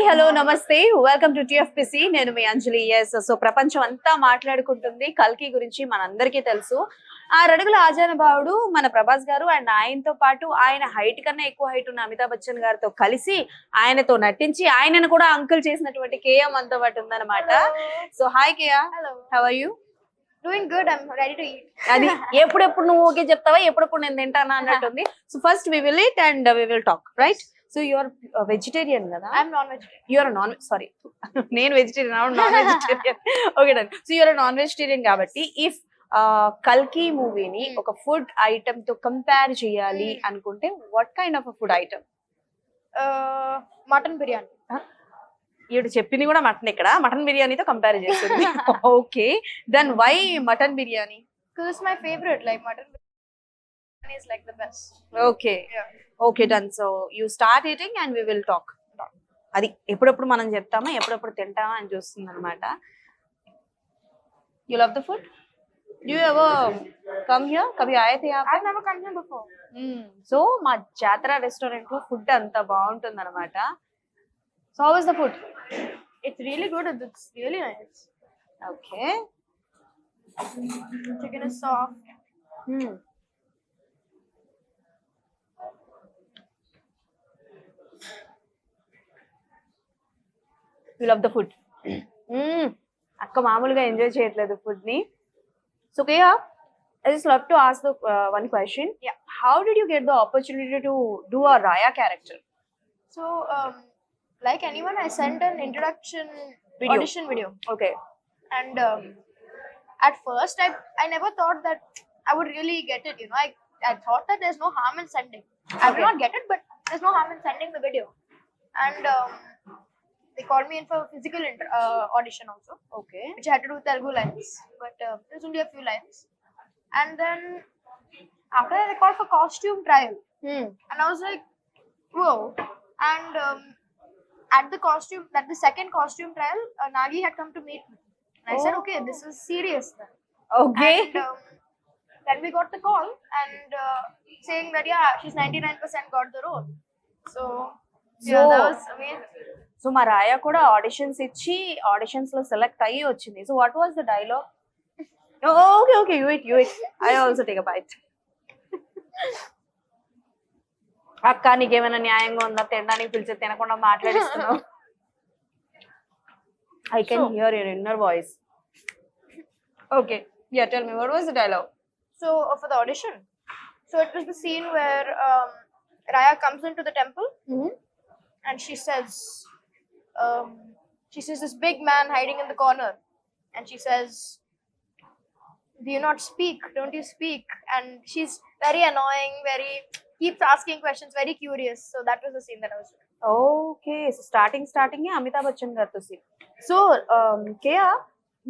Hello నమస్తే, welcome to TFPC. నేను మీ అంజలి. So ప్రపంచం అంతా మాట్లాడుకుంటుంది కల్కి గురించి. మనందరికీ తెలుసు, 6 అడుగుల ఆజానుభావుడు మన ప్రభాస్ గారు. అండ్ ఆయనతో పాటు ఆయన హైట్ కన్నా ఎక్కువ హైట్ ఉన్న అమితాబ్ బచ్చన్ గారితో కలిసి ఆయనతో నటించి ఆయనను కూడా అంకుల్ చేసినటువంటి కేయా మనతో పాటు ఉందన్నమాట. So hi Keya, how are you? Doing good. I'm ready to eat. అది ఎప్పుడెప్పుడు నువ్వు ఓకే చెప్తావా, ఎప్పుడెప్పుడు నేను తింటానా అన్నట్టుంది. So first we will eat and we will talk, right? So you are vegetarian కదా? I'm non-vegetarian. You are non sorry నేను వెజిటేరియన్, అవును non vegetarian. Okay done. So you are non vegetarian కాబట్టి if కల్కి మూవీని ఒక food item తో compare చేయాలి అనుకుంటే what kind of food item? Mutton biryani. ఈవిడ చెప్పింది కూడా మటన్, ఇక్కడ మటన్ బిర్యానీతో కంపేర్ చేస్తుంది. Okay, then why mutton biryani? Because it's my favorite. Like mutton biryani is like the best. Okay Yeah. Okay done. So you start eating and we will talk. అది ఎప్పుడెప్పుడు మనం చెప్తామా, ఎప్పుడెప్పుడు తింటామా అని చూస్తుంది అనమాట. You love the food? You ever come here? కభీ ఆయే थे आप? I've never come here before. So మా జాతర రెస్టారెంట్ లో ఫుడ్ అంతా బాగుంటుంది అనమాట. So how is the food? It's really good. It's really nice. Okay. Chicken is soft. You love the food. అక్క మామూలుగా ఎంజాయ్ చేయట్లేదు ఫుడ్ ని. So Keya, I just love to ask the one question. Yeah. How did you get the opportunity to do a Raya character? So, like anyone, I sent an introduction Video. audition video. Okay. And at first, I never thought that I would really get it. You know, I thought that there's no harm in sending. I will not get it, but there's no harm in sending the video. And they called me in for physical audition also, Okay. which I had to do Telugu lines, but there's only a few lines. And then after that, they called for costume trial, and I was like, whoa. And at the second costume trial, Nagi had come to meet me, and I said, okay, this is serious then. Okay. And then we got the call and saying that yeah, she's 99% got the role. So yeah, that was amazing. So మా రాయా కూడా auditions ఇచ్చి auditions లో select అయ్యి వచ్చింది. So what was the dialogue? Okay okay, you it I also take a bite. అక్క నీకేమైనా న్యాయంగా ఉందా? తినడానికి పిలిచి తినకుండా మాట్లాడిస్తున్నావు. I can hear your inner voice. Okay, yeah tell me what was the dialogue? So for the audition, so it was the scene where Raya comes into the temple and she says this big man hiding in the corner, and she says, do you not speak? Don't you speak? And she's very annoying, keeps asking questions, very curious. So that was the scene that I was doing. Okay, so starting Amitabh Bachchan గారితో scene. So కేయా,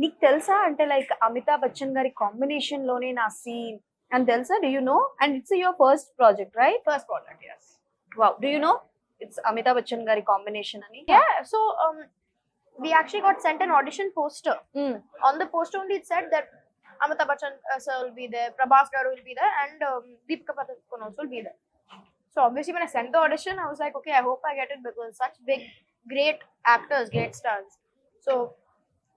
నీకు తెలుసా అంటే like Amitabh Bachchan గారి combination లోనే నా scene అని తెలుసా? Do you know? And it's your first project, right? First project, yes. Wow, do you know it's Amitabh Bachchan గారి కాంబినేషన్ అని? Yeah, so we actually got sent an audition poster. On the poster only it said that Amitabh Bachchan sir will be there, Prabhas Garu will be there, and Deepika Padukone also will be there. So obviously when I sent the audition, I was like, okay, I hope I get it because such big, great actors, great stars. So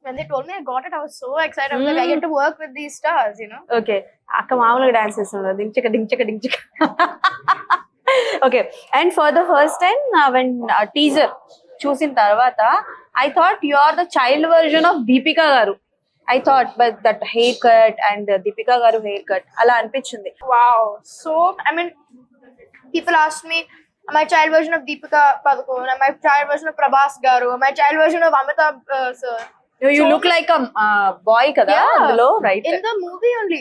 when they told me I got it, I was so excited. I was like, I get to work with these stars, you know. Okay, అక్క మామూలుగా dance చేస్తున్నారు, డించక. Okay, and for the first time when teaser చూసిన తర్వాత I thought you are the child version of Deepika garu. I thought but that haircut and Deepika garu hair cut అలా అనిపించింది. Wow. So I mean, people asked me, am I child version of Deepika Padukone? Am I child version of Prabhas Garu? Am I child version of Amitabh sir? You look like a boy కదా అందులో, right? In the movie only,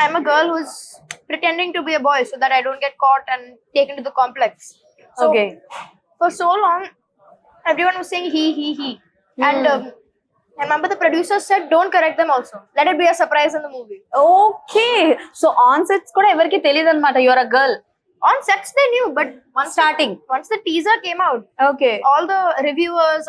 I'm a girl who's pretending to be a boy so that I don't get caught and taken to the complex. So Okay. for so long, everyone was saying he. And I remember the producers said, don't correct them also. Let it be a surprise in the movie. Okay, so on sets కూడా ఎవరికి తెలియదు అనమాట you are a girl. On sets they knew, but once the teaser came out, okay, all the reviewers,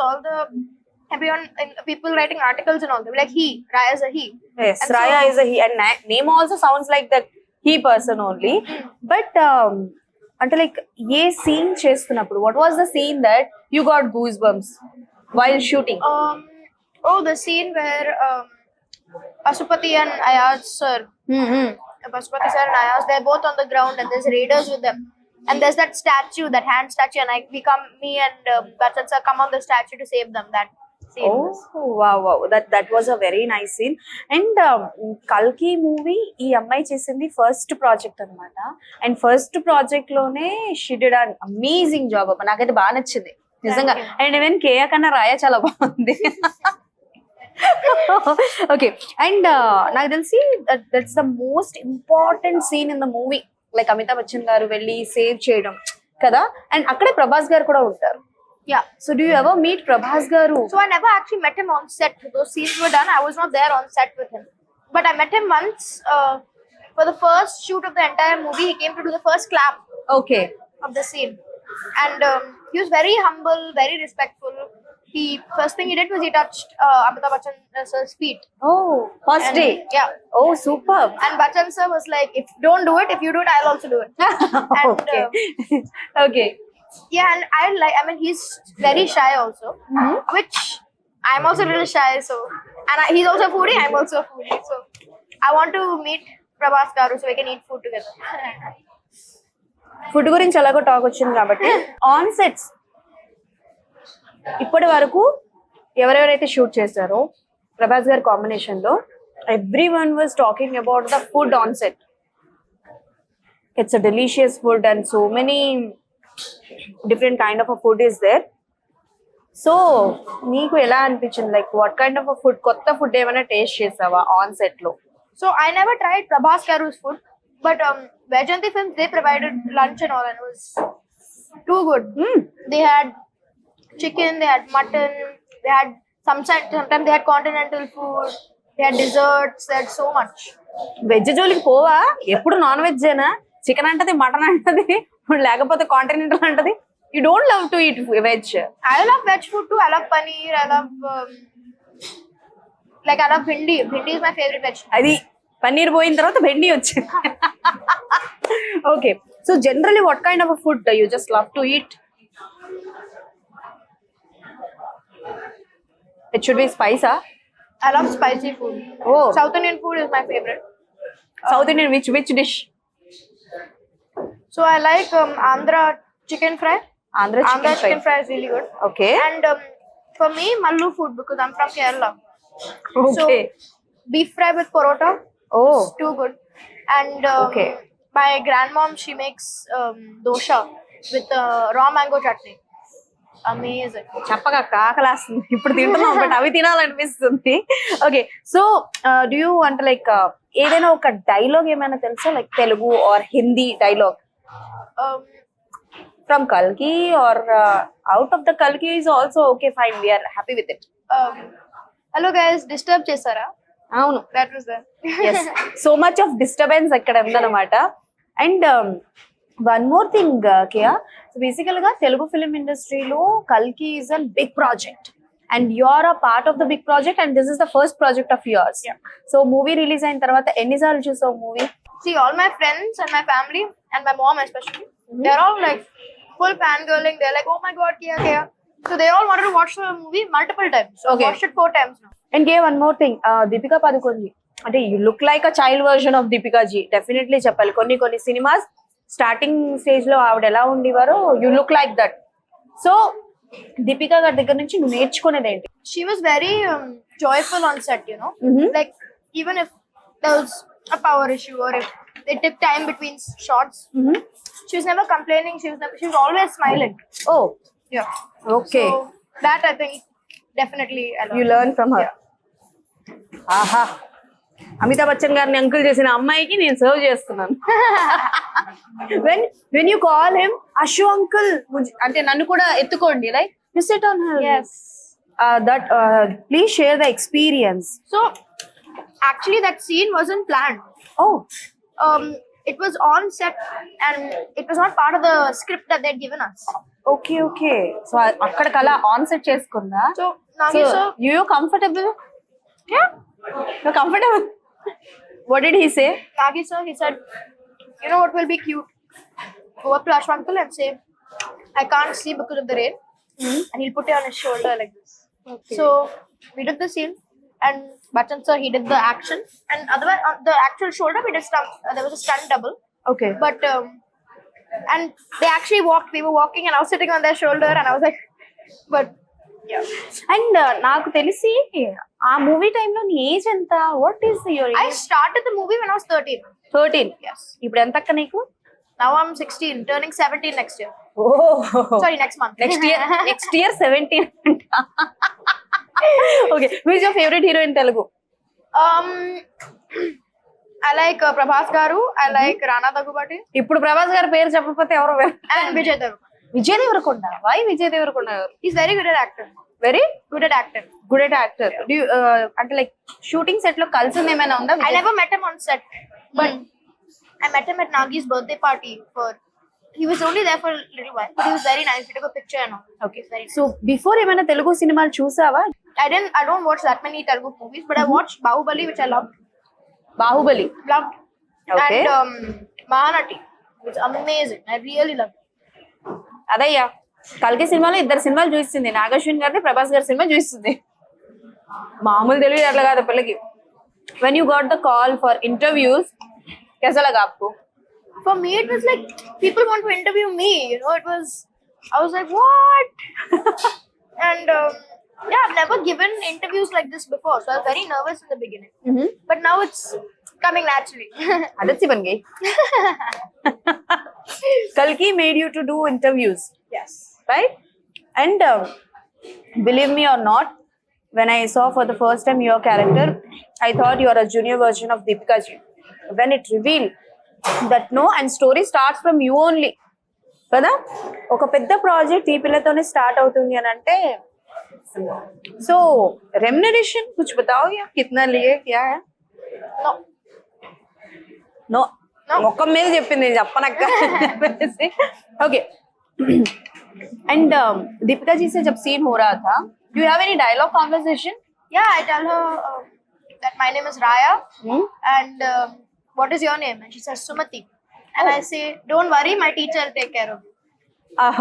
everyone, people writing articles and all, they were like, Raya is a he. yes, And Raya so- is a he, and name also sounds like that he person only. But అంటే like a scene చేస్తున్నప్పుడు what was the scene that you got goosebumps while shooting? Oh, the scene where Pasupati and Ayaz sir, Mm-hmm. Pasupati sir and Ayaz, they're both on the ground and there's raiders with them. And there's that statue, that hand statue, and me and Bachchan sir come on the statue to save them. That scene. Oh wow, that was a very nice scene. And కల్కి movie ఈ అమ్మాయి చేసింది first project అన్నమాట. And first project లోనే she did an amazing job అబ్బా, నాకైతే బాగా నచ్చింది నిజంగా. అండ్ ఈవెన్ కేయ కన్నా రాయ చాలా బాగుంది. ఓకే, అండ్ నాకు తెలిసి that's the most important scene in the movie. Like Amitabh Bachchan garu వెళ్ళి సేవ్ చేయడం కదా, అండ్ అక్కడే ప్రభాస్ గారు కూడా ఉంటారు. Yeah. So do you ever meet Prabhas garu? So I never actually met him on set. Those scenes were done. I was not there on set with him. But I met him once for the first shoot of the entire movie. He came to do the first clap Okay. of the scene. And he was very humble, very respectful. He first thing he did was he touched Amitabh Bachchan sir's feet. Oh, first And, day. Yeah. Oh, superb. And Bachchan sir was like, if don't do it, if you do it, I'll also do it. And, Okay. Okay. Yeah, and I mean, he's very shy also, which I'm also really shy. So, and he's also a foodie. I'm also a foodie. So, I want to meet Prabhas garu so we can eat food together. Food గురించి ఎలాగో talk వచ్చింది కాబట్టి on sets ఇప్పటి వరకు ఎవరెవరైతే shoot చేశారో ప్రభాస్ గారి combination లో everyone was talking about the food on set. It's a delicious food and so many different kind of a food is there. So నీకు ఎలా అనిపించింది? Like what kind of food, కొత్త food ఏమైనా taste చేసావా on set లో? So, I never tried Prabhas garu's food, but Vajanti Films, they provided lunch and all, and it was too good. They had chicken, they had mutton, they had sometimes they had continental food, they had desserts, they had so much. Veg జోలికి పోవా? ఎప్పుడు non veg ఏనా? Chicken అంటది, mutton అంటది, లేకపోతే continental అంటది. You don't love to eat veg? I love veg food too. I love paneer. I love I love bhindi. Bhindi is my favorite vegetable. అది పన్నీర్ పోయిన తర్వాత బెండి వచ్చింది. Okay, so generally what kind of food you just love to eat? It should be స్పైసా? I love spicy food. Oh. South Indian food is my favorite. South Indian which dish? So I like Andhra chicken fry. Andhra Andhra chicken chicken fry is really good. Okay. And for me, Mallu food because I'm from Kerala. Okay. Beef fry with parota. Oh It's too good. And Okay. my grandmom, she makes dosha with raw mango chutney. Amazing. చెప్పక కాకలేస్తుంది. ఇప్పుడు తింటున్నాం but అవి తినాలనిపిస్తుంది. Okay, so do you అంటే like ఏదైనా ఒక dialogue ఏమైనా తెలుసా? Like Telugu are Hindi dialogue from కల్కి ఆర్ అవుట్ ఆఫ్ ద కల్కి is also okay, fine, we are happy with it. Hello guys, disturb chesara. అవును, That was there. Yes, so much of disturbance అక్కడ ఉందన్నమాట. And one more thing Keya, so బేసికల్ గా Telugu film ఇండస్ట్రీలో కల్కి is a big project and you are a part of the big project and this is the first project of yours. So movie release అయిన తర్వాత ఎన్నిసార్లు చూసావు movie? See, all my friends and my family and my mom especially, they're all like full fangirling. They're like, oh my god, Kia. So they all wanted to watch the movie multiple times. So Okay. I watched it 4 times now. And గే one more thing, Deepika Padukone ji, అంటే you look like a child version of Deepika ji. Definitely చెప్పాలి, కొన్ని cinemas starting stage లో ఆవిడ ఎలా ఉండేవారో you look like that. So Deepika గారి దగ్గర నుంచి నువ్వు నేర్చుకునేది ఏంటి? She was very joyful on set, you know. Like even if there was a power issue or if they took time between shots, she was never complaining. She was always smiling. Oh Yeah. Okay, So that I think definitely I you learned. Learn from her. ఆహా, అమితాబ్ బచ్చన్ గారిని uncle చేసిన అమ్మాయికి నేను serve చేస్తున్నాను. When you call him Ashu uncle, అంటే నన్ను కూడా ఎత్తుకోండి, like you sit on her. Yes. That please share the experience. So actually that scene wasn't planned. Oh It was on set and it was not part of the script that they'd given us. Okay okay, so అక్కడికి అలా on set చేసుకుందా? So Nagi sir, you comfortable? yeah, comfortable. What did he say? Nagi sir, he said, you know what will be cute? Go up to Ashwa uncle and say, I can't sleep because of the rain. and he'll put it on his shoulder like this. Okay. So we did the scene, and Bachchan sir he did the action, and otherwise on the actual shoulder we did stunt. There was a stunt double, okay but and they actually walked. We were walking, and I was sitting on their shoulder, and I was like, but yeah. And నాకు తెలిసి ఆ movie టైంలో నీ age ఎంత? What is your I started the movie when I was 13. 13. Yes. ఇప్పుడు ఎంత అక్క నీకు? Now I'm 16, turning 17 next year. Sorry, next month. Next year 17 అంట. Okay, who is your favourite hero in Telugu? Um, I like Prabhas Garu. I like Rana Daggubati ఇప్పుడు ప్రభాస్ గారి పేరు చెప్పకపోతే ఎవరు and Vijay Deverakonda. Vijay Deverakonda. Why Vijay Deverakonda? He's very good at acting. Very Good at acting. Good at actor. అంటే like shooting set లో కలిసింది ఏమైనా ఉందా? I never met him on set, but I met him at Nagi's birthday party. He was only there for a little while, but he was very nice. We took a picture and all. Okay, so before ఏమైనా తెలుగు సినిమాలు చూసావా? I don't watch that many Telugu movies, but I watched Bahubali, which I loved. Baahubali. Okay. And Mahanati. It's amazing. I really loved it. అదయ్యా, కల్కి సినిమాలో ఇద్దరు సినిమాలు చూస్తుంది, నాగశ్విన్ గారిది, ప్రభాస్ గారి సినిమా చూస్తుంది. మామూలు తెలియదు అట్లా కాదు పిల్లకి. When you got the call for interviews, कैसा लगा आपको? For me, it was like people want to interview me. You know, I was like, what? And yeah, I've never given interviews like this before, so I was very nervous in the beginning. But now it's coming naturally. आदत सी बन गई. Kalki made you to do interviews, Yes. right? And believe me or not, when I saw for the first time your character, I thought you are a junior version of Deepika ji. When it revealed that no, and story starts from you only, కదా? ఒక పెద్ద project ఈ పిల్లతోనే start అవుతుంది అని అంటే, so remuneration कुछ बताओ या कितना लिए, क्या है? No. No, No. మొక్కం మీద చెప్పింది, చెప్పనక్క. ఓకే, అండ్ दीपिका जी से जब सीन हो रहा था, do you have any dialogue conversation? Yeah, I tell her that my name is Raya, and what is your name? And she says Sumati. And I say, don't worry, my teacher will take care of you.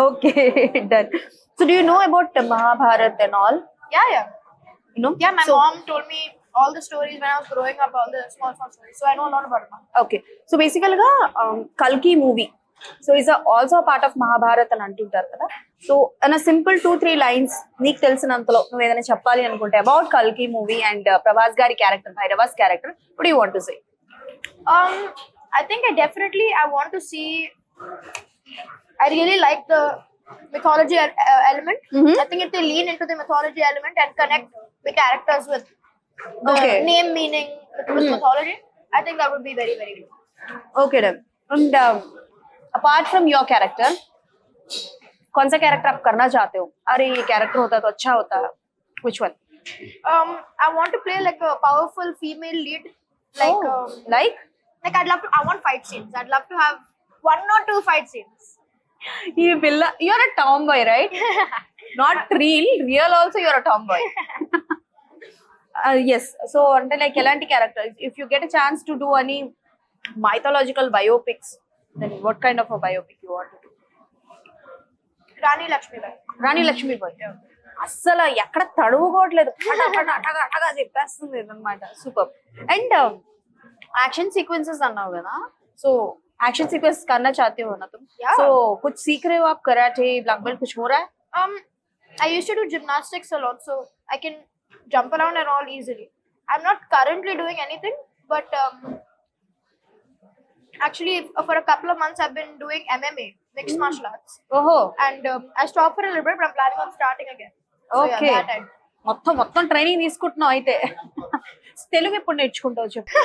Okay, done. So do you know about Mahabharat and all? Yeah. You know? Yeah, my So- mom told me all the stories when I was growing up, all the small stories. So I know a lot about it now. Okay, so బేసికల్ గా కల్కి movie, so is also part of Mahabharat అని అంటుంటారు కదా. So అన్న simple 2-3 lines నీకు తెలిసినంతలో నువ్వు ఏదైనా చెప్పాలి అనుకుంటే అబౌట్ కల్కి మూవీ అండ్ ప్రభాస్ గారి character, Bhairava's character, what do you want to say? I think I want to see. I really like the mythology element. I think if they lean into the mythology element and connect the characters with the Okay. name meaning with mythology, I think that would be very, very good. Okay, done. And apart from your character, कौन सा character आप करना चाहते हो? अरे ये character होता तो अच्छा होता. Which one? I want to play like a powerful female lead. Like I want fight scenes. I'd love to have 1 or 2 fight scenes. ఈ పిల్ల, you're a tomboy, right? Not real also you're a tomboy. Yes, so అంటే like ఎలాంటి character, if you get a chance to do any mythological biopics, then what kind of a biopic you want to do? Rani Lakshmibai. రాణి లక్ష్మీబాయి అస్సలు ఎక్కడ తడువుకోవట్లేదు, అటగా చెప్పేస్తుంది అనమాట. Super. And action sequences అన్నావు కదా, so action sequence करना चाहते हो ना तुम? Yeah. So कुछ सीख रहे हो आप, कराटे, ब्लैक बेल्ट, कुछ हो रहा है? I used to do gymnastics a lot, so I can jump around and all easily. I'm not currently doing anything, but actually for a couple of months I've been doing MMA, mixed martial arts, ఓహో, and I stopped for a little bit, but I'm planning on starting again. So okay, yeah, that I do. మొత్తం training తీసుకుంటున్నావు అయితే. తెలుగు ఎప్పుడు నేర్చుకుంటావు చెప్పు?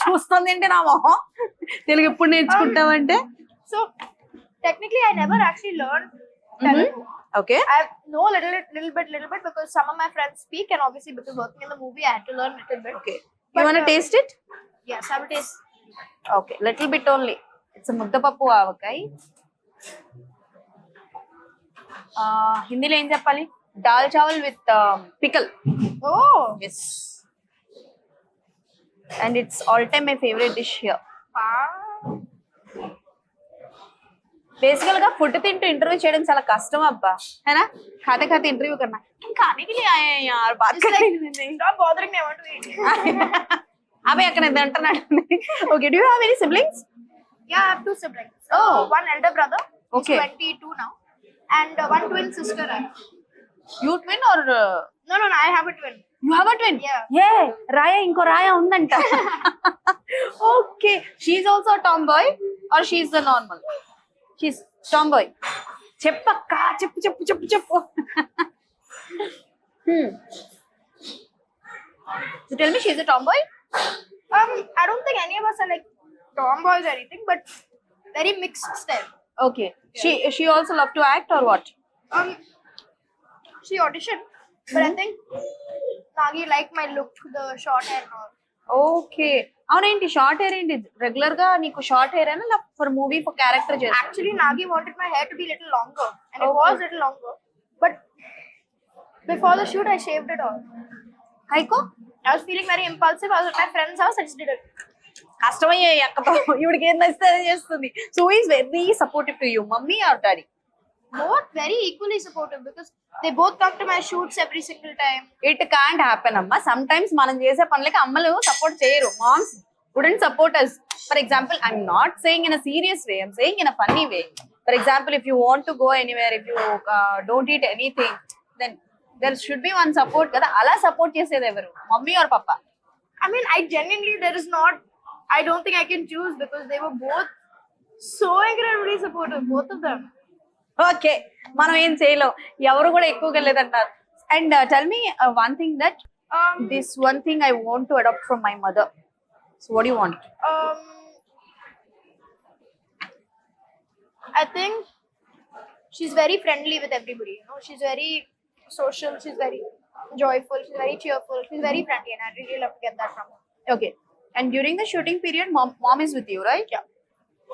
చూస్తుంది ఏంటి నా మొహం, తెలుగు ఎప్పుడు నేర్చుకుంటావంటే? So technically I never actually learned Telugu. Okay, I know little bit because some of my friends speak, and obviously because working in the movie I had to learn little bit. Okay, you want to taste it? Yes, I will taste. Okay, little bit only. It's muddapappu avakaya. హిందీలో ఏం చెప్పాలి? Dal chawal with pickle. Oh, Yes. And it's all time my favorite dish here. wow. बेसिकल గా food తింటూ interview చేయడం చాలా కష్టం అబ్బా, है ना? खाते खाते इंटरव्यू करना, हम खाने के लिए आए हैं यार, बात It's like, करने stop bothering me, I want to eat. అవి అక్కడ అంటున్నాడు. Okay, do you have any siblings? Yeah, I have two siblings. Oh. One elder brother, Okay. he's 22 now, and one twin sister. You twin or No, I have a twin. You have a twin? Yeah. ఏ రాయ, ఇంకో రాయ ఉందంట. Okay, she is also tomboy or she is the normal? She is tomboy. చెప్పక్క, చెప్పు చెప్పు చెప్పు చెప్పు. So tell me, she is a tomboy? I don't think any of us are like tomboys or anything, but very mixed style. Okay. She also love to act or what? She auditioned, but I think Nagi liked my look, the short hair and all. Okay. అవునేంటి short hair ఏంటి? Regular గా నీకు short hair అయినా for movie for character చేస్తా? Actually, Nagi wanted my hair to be little longer, and it Okay. was little longer. But before the shoot, I shaved it off. హైకో I was feeling very impulsive. I was at my friend's house. I just did it. కష్టమయ్యాయి అక్కతో, ఇవిడికి ఏం నచ్చితే అదే చేస్తుంది. So is very supportive to you, mummy or daddy? Both very equally supportive because they both come to my shoots every single time. It can't happen అమ్మా. Sometimes మనం చేసే పనులకి అమ్మలు సపోర్ట్ చేయరు. Moms wouldn't support us. For example, I'm not saying in a serious way, I'm saying in a funny way. For example, if you want to go anywhere, if you don't eat anything, then there should be one support కదా. అలా support చేసేది ఎవరు, mummy or papa? I mean, I genuinely, there is not, I don't think I can choose because they were both so incredibly supportive, both of them. Okay, మనం ఏం చేయలేం, ఎవరు కూడా ఎక్కువగా లేదంటారు. And tell me one thing that this one thing I want to adapt from my mother. So what you want? I think she's very friendly with everybody, you know, she's very social, she's very joyful, she's very cheerful, she's very friendly, and I really love to get that from her. Okay. And during the shooting period mom is with you, right? Yeah.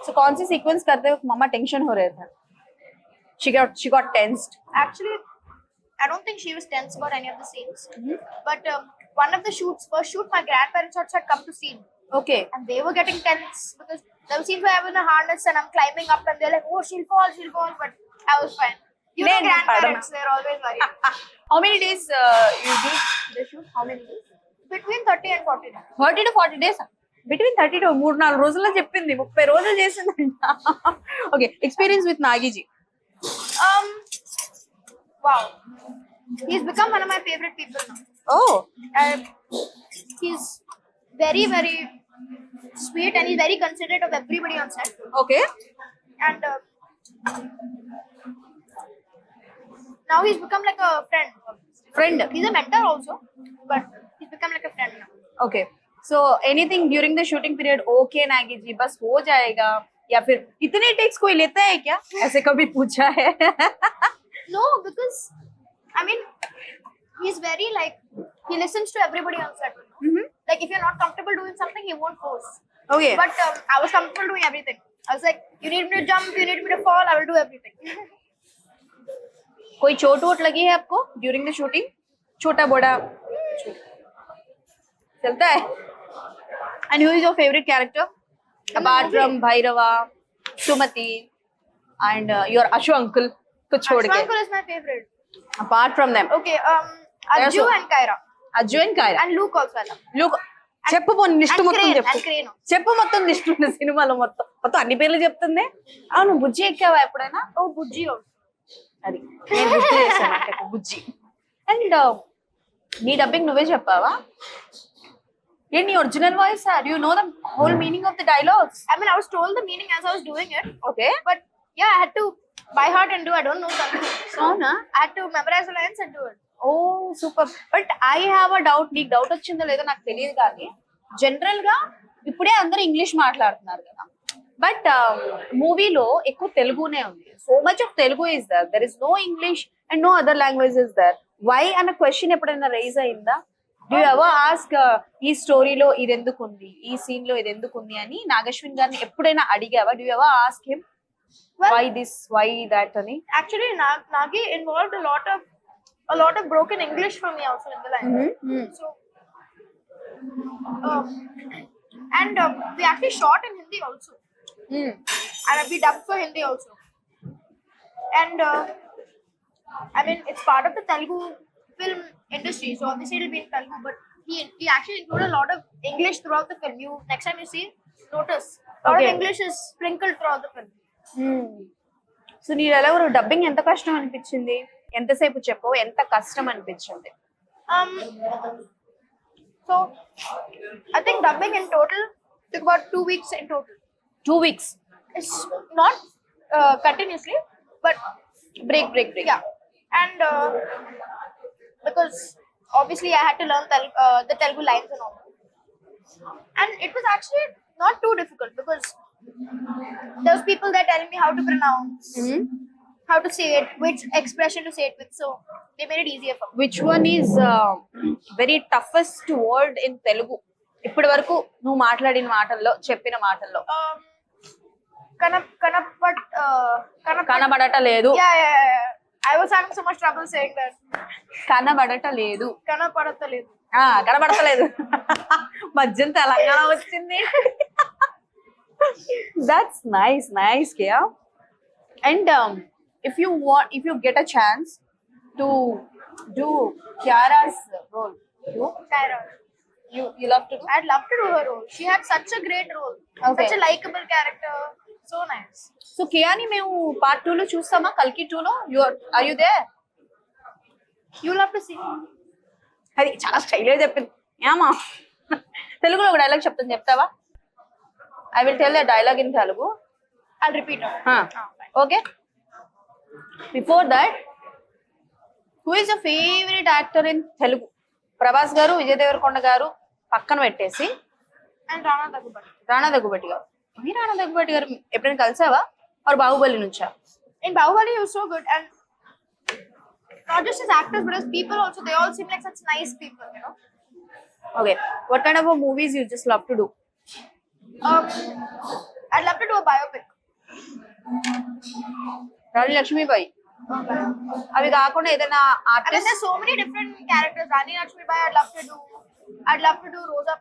सो कौन C sequence करते वक्त मम्मा tension हो रहे थे? She got tensed. Actually, I don't think she was tense about any of the scenes, but one of the shoots, first shoot, my grandparents had come to see me. Okay. And they were getting tense because there were scenes where I was in a harness and I'm climbing up and they're like, oh, she'll fall, but I was fine. You know, Then, grandparents, they're always worried. How many days you did the shoot? How many days? Between 30 and 40 days. 30 to 40 days. Between 30 to 3-4 రోజుల్లో చెప్పింది, 30 రోజులు చేసిందంట. Okay, experience with నాగిజీ. Wow. He's become one of my favorite people now. Oh. He's very, very sweet and he's very considerate of everybody on set. Okay. And now he's become like a friend. Friend. He's a mentor also, but he's become like a friend now. Okay. So anything during the shooting period, okay Nagi ji बस हो जाएगा, या फिर इतने takes कोई लेता है क्या, ऐसे कभी पूछा है? No, because I mean, he's very like, he listens to everybody on set. Like if you're not comfortable doing something, he won't force. Okay. But I was comfortable doing everything. I was like, you need me to jump, you need me to fall, I will do everything. कोई चोट vote लगी है आपको during the shooting? छोटा बड़ा चलता है. And who is your favorite character apart from Bhairava, Sumati, and your Ashu uncle? तो छोड़ के. Ashwankar is my favorite. Apart from them, Okay, There's Ajju a- and Kyra. Ajju and Kyra. And Luke also I love. Look, చెప్పు పోనీ list And మొత్తం Crane, చెప్పు. and Crane. చెప్పు మొత్తం list ఉన్న సినిమాలో మొత్తం అన్ని పేర్లు చెప్తుంది. అవును, బుజ్జి ఎక్కావా ఎప్పుడైనా? Oh, Bujji also. అది నేను గుర్తు చేశాను, నాకు బుజ్జి. అండ్ నీ డబ్బింగ్ నువ్వే చెప్పావా? ఏంటి original voice? Do you know the whole meaning of the dialogues? I mean, I was told the meaning as I was doing it, okay. but yeah, I had to by heart and do. I don't know something. So అవునా? I had to memorize the lines and do it. Oh super. But I have a doubt, నీకు doubt వచ్చిందో లేదో నాకు తెలియదు, కానీ general గా ఇప్పుడే అందరూ ఇంగ్లీష్ మాట్లాడుతున్నారు కదా, బట్ మూవీలో ఎక్కువ తెలుగునే ఉంది. So much of Telugu is there, there is no English and no other language is there. Why అన్న క్వశ్చన్ ఎప్పుడైనా రైజ్ అయిందా? డూ ఎవర్ ఆస్క్ ఈ స్టోరీలో ఇది ఎందుకు ఉంది, ఈ సీన్ లో ఇది ఎందుకు ఉంది అని నాగశ్విన్ గారిని ఎప్పుడైనా అడిగావా? Do ever ask him Well, why this why that అని? actually, Nagi involved a lot of broken English for me also in the line. So, and we actually shot in Hindi also, and we dubbed for Hindi also. and I mean it's part of the Telugu film industry, so obviously it'll be in Telugu. But he actually included a lot of English throughout the film. You next time you see, notice a lot Okay. of English is sprinkled throughout the film. So నీ ఎలా dubbing ఎంత కష్టం అనిపించింది, ఎంతసేపు చెప్పు, ఎంత కష్టం అనిపించింది? Um, so I think dubbing in total took about 2 weeks in total. 2 weeks It's not continuously, but break break break. yeah, and because obviously I had to learn the Telugu lines and all, and it was actually not too difficult because there was people that telling me how to pronounce, how to say it, which expression to say it with, so they made it easier for me. Which one is very toughest word in Telugu ఇప్పటి వరకు నువ్వు మాట్లాడిన మాటల్లో, చెప్పిన మాటల్లో? కనబడట లేదు. Yeah. I was having so much trouble saying that. కనబడట లేదు. కనపడతలేదు. కనబడతలేదు. మధ్యం తెలంగాణ వచ్చింది. That's nice, Kia. And if you get a chance to do Kiara's role, Tyra. you love to do? I'd love to do her role. She had such a great role. Okay. Such a likable character. So nice. So Kiani మేము part 2 లో చూస్తామా? కల్కి 2 లో are you there? You'll have to see. అది చాలా style గా చెప్పింది. ఏమా తెలుగులో ఒక డైలాగ్ చెప్తాను, చెప్తావా? I will tell the dialogue in Telugu. I'll repeat it. Okay. Before that, who is your favourite actor in Telugu? Prabhas గారు, విజయ్ దేవరకొండ గారు పక్కన పెట్టేసి, And Rana Daggubati. Rana Daggubati గారు. మీ రాణా దగ్గుబాటి గారు ఎప్పుడైనా కలిసావా? ఆర్ బాహుబలి నుంచా? In Bahubali, he was so good, and not just as actors, but as people also. They all seem like such nice people, you know. Okay. What kind of movies you just love to do? I'd love to do a biopic. రాణి లక్ష్మీబాయి. అవి కాకుండా ఏదైనా I mean, artist? there's so many different characters. Rani Lakshmibai, I'd love to do Rosa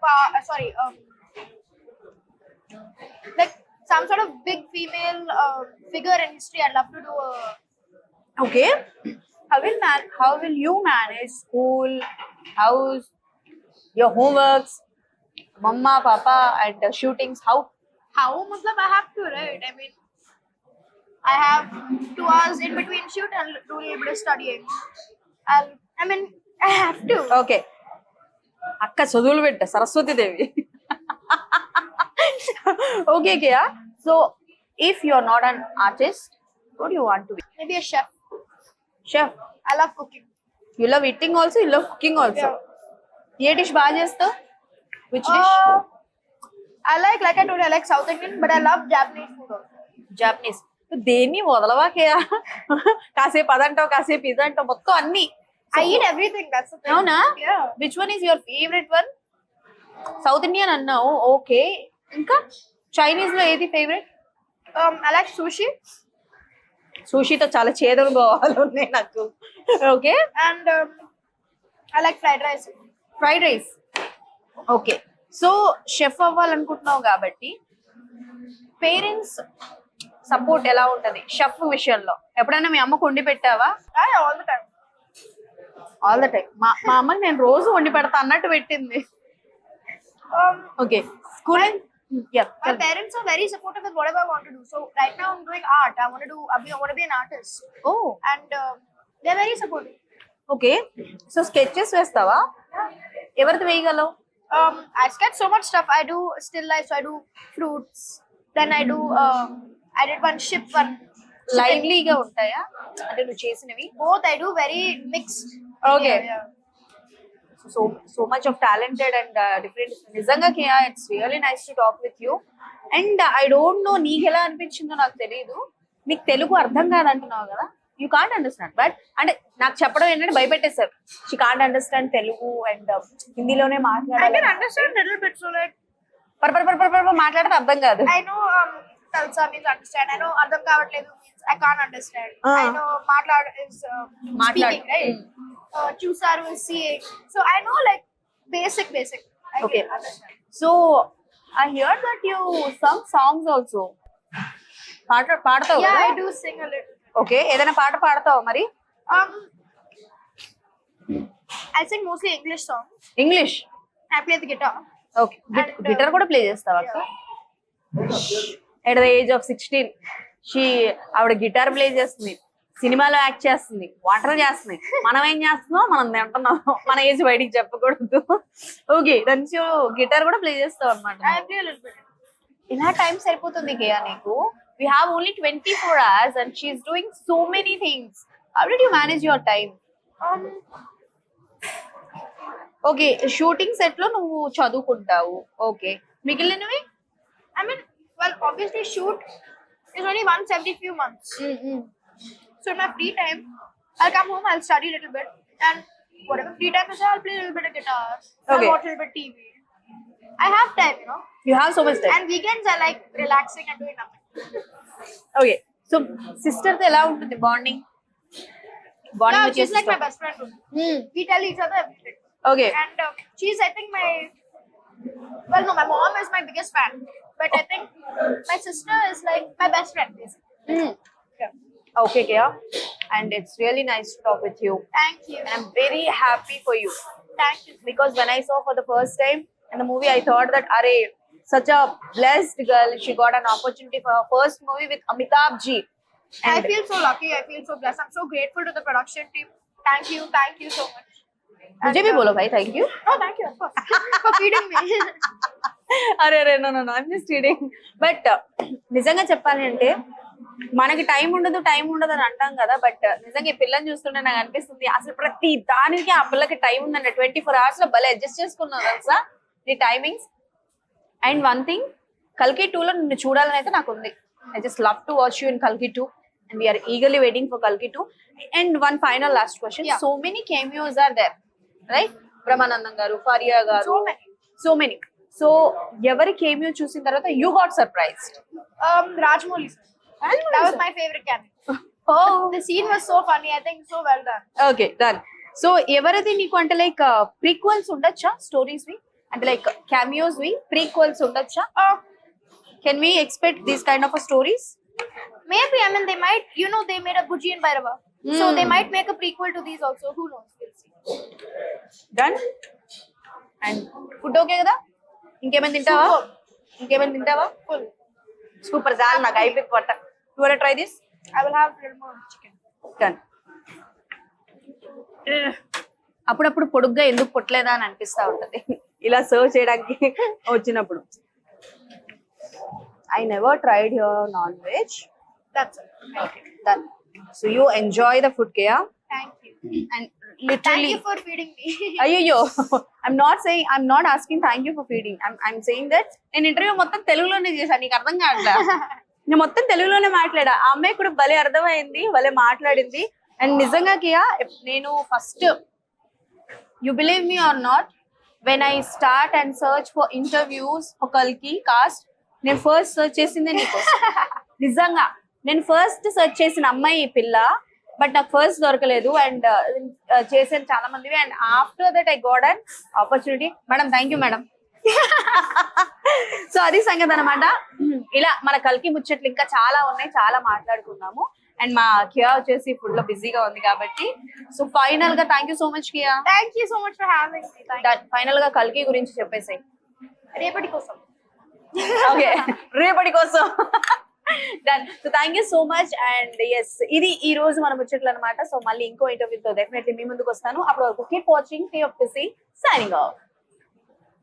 like some sort of big female figure in history. I'd love to do a. Okay. How will you manage school, house, your homeworks, mama, papa, and shootings? How matlab I have to, right? I mean, I have 2 hours in between shoot and do a little bit of studying. I have to. Okay. అక్క చదువులు పెట్ట సరస్వతి దేవి. Okay, Kia. So, if you're not an artist, what do you want to be? Maybe a chef. Chef. I love cooking. You love eating also, you love cooking also. A dish బాగా చేస్తావు? Which dish? I like I told you, I like South Indian, but I love Japanese food also. Japanese. దేన్ని వదలవా Kia? కాసేపు అదంటావు, కాసేపు ఇదంటావు, మొత్తం అన్ని. I eat everything, that's the thing. అవునా? Yeah. Which one is your favourite one? South Indian అన్నావు, okay. ఇంకా Chinese లో ఏది ఫేవరెట్? I like sushi. సుషితో చాలా చేదలు గోవాలు ఉన్నాయి నాకు. Okay. And I like fried rice. Fried rice. Okay. So chef అవ్వాలనుకుంటున్నావు కాబట్టి పేరెంట్స్ సపోర్ట్ ఎలా ఉంటది షెఫ్ విషయంలో? ఎప్పుడైనా మీ అమ్మకు వండి పెట్టావా? All the time. All the time. మా అమ్మకి నేను రోజు వండి పెడతా అన్నట్టు పెట్టింది. Okay. School My parents are very supportive with whatever I want to do. So right now I'm doing art. I want to be an artist. Oh And they're very supportive. Okay. So sketches వేస్తావా? ఎవరిది వేయగలవు? I sketch so much stuff. I do still life, so I do fruits. Then I do I did one ship one. లైవ్లీగా ఉంటాయా అంటే నువ్వు చేసినవి? Both I do very mixed. Okay. Yeah. So much of talented and different. నిజంగా Kia, it's really nice to talk with you. And I don't know నీకు ఎలా అనిపించిందో నాకు తెలియదు. నీకు తెలుగు అర్థం కాదంటున్నావు కదా, యూ కాంట్ అండర్స్టాండ్. బట్ అంటే నాకు చెప్పడం ఏంటంటే భయపెట్టేశారు, she can't understand Telugu and హిందీలోనే I can మాట్లాడాలి. understand a little bit. So like పర్ మాట్లాడితే అర్థం కాదు. I know Talsa means understand. I know Ardham Kavatledu means I can't understand. I know Matlad is speaking, right? Chusaru is seeing. So I know like basic. I Okay. can understand. So I hear that you sung songs also. పాడతావు Yeah, కదా? I do sing a little. Okay, ఏదైనా పాట పాడతావా మరి? Um, I sing mostly English songs. English. I play the guitar. Okay, guitar కూడా play చేస్తావా అక్క? At the age of 16 ఆవిడ guitar play చేస్తుంది, సినిమాలో యాక్ట్ చేస్తుంది, వంటలు చేస్తుంది. మనం ఏం చేస్తున్నాం? మనం తింటున్నాం. మన ఏజ్ బయటికి చెప్పకూడదు. ఓకే, దంచు గిటార్ కూడా ప్లే చేస్తావు అనమాట. I play a little bit. ఇలా టైం సరిపోతుంది కేయా నీకు? We have only 24 hours and she's doing so many things. How did you manage your time? Okay, shooting set లో నువ్వు చదువుకుంటావు. ఓకే, మిగిలినవి? I mean, well, obviously shoot is only once every few months. So in my free time, I'll come home, I'll study a little bit, and whatever free time is, I'll play a little bit of guitar, Okay. I'll watch a little bit TV. I have time, you know. You have so much time. And weekends I like relaxing and doing nothing. Okay, so sister తో ఎలా ఉంటుంది bonding? Yeah, she's like my best friend. We tell each other everything. Okay, And she's, I think, well, no, my mom is my biggest fan, but I think my sister is like my best friend, basically. Yeah. Okay Keya, and it's really nice to talk with you. Thank you. And I'm very happy for you Thank you. because when I saw for the first time in the movie, I thought that Arey, such a blessed girl, she got an opportunity for her first movie with Amitabh Ji. I And feel so lucky. I feel so blessed. I'm so grateful to the production team. Thank you so much. मुझे भी बोलो भाई, thank you. Oh, thank you, of course, for feeding me. అరే అరే, no no no, I'm just kidding. But నిజంగా చెప్పాలి అంటే మనకి టైం ఉండదు అని అంటాం కదా, బట్ నిజంగా ఈ పిల్లని చూస్తుంటే నాకు అనిపిస్తుంది అసలు ప్రతి దానికి ఆ పిల్లకి టైం ఉందండి. 24 hours లో భలే అడ్జస్ట్ చేసుకున్నావు తెలుసా నీ టైమింగ్స్. అండ్ వన్ థింగ్, కల్కి 2 లో నిన్ను చూడాలని అయితే నాకు ఉంది. I just love to watch you in కల్కి 2 and we are eagerly waiting for Kalki 2. And one final last question. Yeah. So many cameos are there, right? Brahmanandam garu, Faria garu, so many. So ఎవరి cameo చూసిన తర్వాత you got surprised? Rajmouli sir. That was my favorite cameo. Oh, The scene was so funny. I think so well done. okay, done. So ఎవరిది నీకు అంటే like prequels ఉండొచ్చా stories వి? అంటే like cameos వి prequels ఉండొచ్చా? Can we expect these kind of stories? Maybe, I mean, they might, you know, they made a Bujji and Bhairava. So they might make a prequel to these also. Who knows? We'll see. Done. And food okay కదా? ఇంకేమైనా తింటావా? Full. Super, చాలు నాకు అయిపోయింది పొట్ట. You wanna try this? I will have a little more chicken. Done. అప్పుడప్పుడు పొడుగ్గా ఎందుకు పుట్టలేదా అని అనిపిస్తా ఉంటది ఇలా సర్వ్ చేయడానికి వచ్చినప్పుడు. I never tried your non-veg. That's it. Okay, done. So you enjoy the food, Kaya? Thank you. And Thank literally, you for feeding me. అయ్యో, I'm not asking thank you for feeding. I'm saying that నేను interview మొత్తం తెలుగులోనే చేశాను, నీకు అర్థం కావట్లా? నేను మొత్తం తెలుగులోనే మాట్లాడా. ఆ అమ్మాయి కూడా భలే అర్థమైంది, భలే మాట్లాడింది. అండ్ నిజంగా కియా, నేను first, you believe me or not, when I start and search for interviews for Kalki cast, నేను ఫస్ట్ సర్చ్ చేసిందే నీకు. నిజంగా నేను ఫస్ట్ సర్చ్ చేసిన అమ్మాయి ఈ పిల్ల, బట్ నాకు ఫస్ట్ దొరకలేదు. అండ్ చేసాను చాలా మందివి. And after that I got an opportunity. Madam, thank you madam. So అది సంగతి అనమాట. ఇలా మన కల్కి ముచ్చట్లు ఇంకా చాలా ఉన్నాయి, చాలా మాట్లాడుకున్నాము. అండ్ మా కియా వచ్చేసి ఫుడ్ లో బిజీగా ఉంది కాబట్టి, సో ఫైనల్ గా thank you so much Kia. Thank you so much for having me. Thank you. Final గా కల్కి గురించి చెప్పేసాయి. రేపటి కోసం. ఓకే, రేపటి కోసం. Done. So thank you so much. And yes, ఇది ఈ రోజు మన ముచ్చట్లు అనమాట. సో మళ్ళీ ఇంకో ఇంటర్వ్యూతో డెఫినెట్లీ మీ ముందుకు వస్తాను. అప్పటి వరకు keep watching TFPC, signing off.